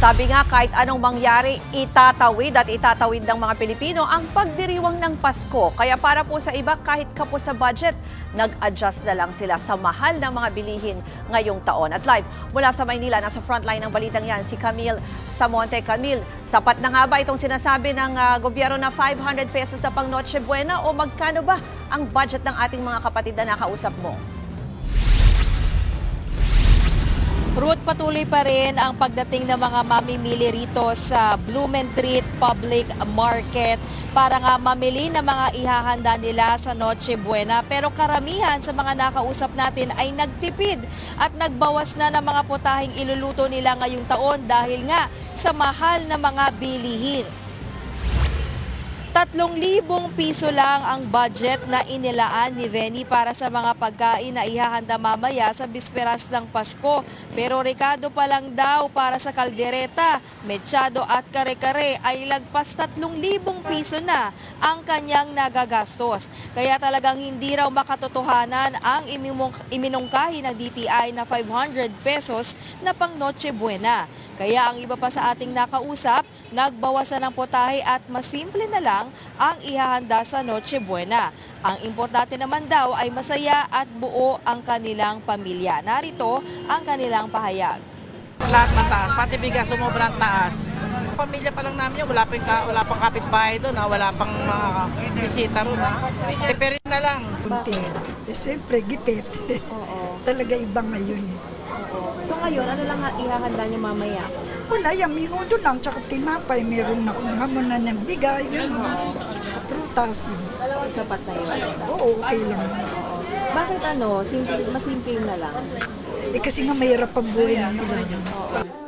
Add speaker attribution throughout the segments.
Speaker 1: Sabi nga kahit anong mangyari, itatawid ng mga Pilipino ang pagdiriwang ng Pasko. Kaya para po sa iba, kahit kapos sa budget, nag-adjust na lang sila sa mahal ng mga bilihin ngayong taon. At live mula sa Maynila, nasa frontline ng balitang yan, si Camille Samonte. Camille, sapat na nga ba itong sinasabi ng gobyerno na 500 pesos na pang Noche Buena o magkano ba ang budget ng ating mga kapatid na nakausap mo?
Speaker 2: Ruth, patuloy pa rin ang pagdating ng mga mamimili rito sa Blumentritt Public Market para nga mamili ng mga ihahanda nila sa Noche Buena. Pero karamihan sa mga nakausap natin ay nagtipid at nagbawas na ng mga putahing iluluto nila ngayong taon dahil nga sa mahal na mga bilihin. 3,000 piso lang ang budget na inilaan ni Venny para sa mga pagkain na ihahanda mamaya sa bisperas ng Pasko. Pero rekado pa lang daw para sa kaldereta, mechado at kare-kare ay lagpas 3,000 piso na ang kanyang nagagastos. Kaya talagang hindi raw makatotohanan ang iminungkahi ng DTI na 500 pesos na pang Noche Buena. Kaya ang iba pa sa ating nakausap, nagbawasan ng putahe at mas simple na lang ang ihahanda sa Noche Buena. Ang importante naman daw ay masaya at buo ang kanilang pamilya. Narito ang kanilang pahayag.
Speaker 3: Lahat mataas, pati bigas sumobra ang taas. Pamilya pa lang namin yun, wala pang kapitbahay doon, wala pang mga bisita ron. Teperin na lang.
Speaker 4: Kunti. Siyempre, gipit. Talaga iba ngayon.
Speaker 2: So ngayon, ano lang ihahanda niyo mamaya?
Speaker 4: Wala yan, minudo lang, tsaka tinapay. Meron na kung hamon na ng bigay, yun. Prutas yun.
Speaker 2: Sapat na yun.
Speaker 4: Oo, okay lang.
Speaker 2: Bakit mas simple na lang?
Speaker 4: Kasi nga mahirap ang buhay ng iba.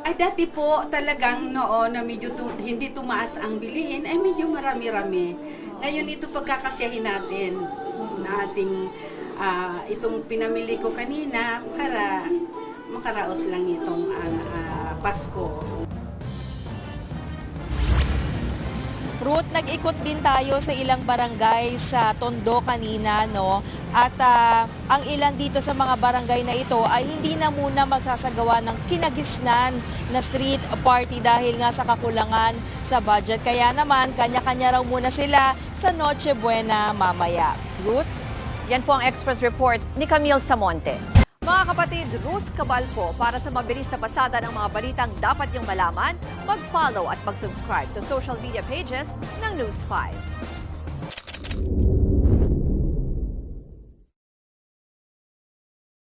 Speaker 5: Ay dati po talagang noon na medyo hindi tumaas ang bilihin, ay medyo marami-rami. Ngayon ito pagkakasyahin natin na ating itong pinamili ko kanina para makaraos lang itong Pasko.
Speaker 2: Ruth, nag-ikot din tayo sa ilang barangay sa Tondo kanina, no? At ang ilan dito sa mga barangay na ito ay hindi na muna magsasagawa ng kinagisnan na street party dahil nga sa kakulangan sa budget. Kaya naman, kanya-kanya raw muna sila sa Noche Buena mamaya. Ruth?
Speaker 1: Yan po ang Express Report ni Camille Samonte. Mga kapatid, Ruth Cabalco, para sa mabilis na pasada ng mga balitang dapat niyong malaman, mag-follow at mag-subscribe sa social media pages ng News 5.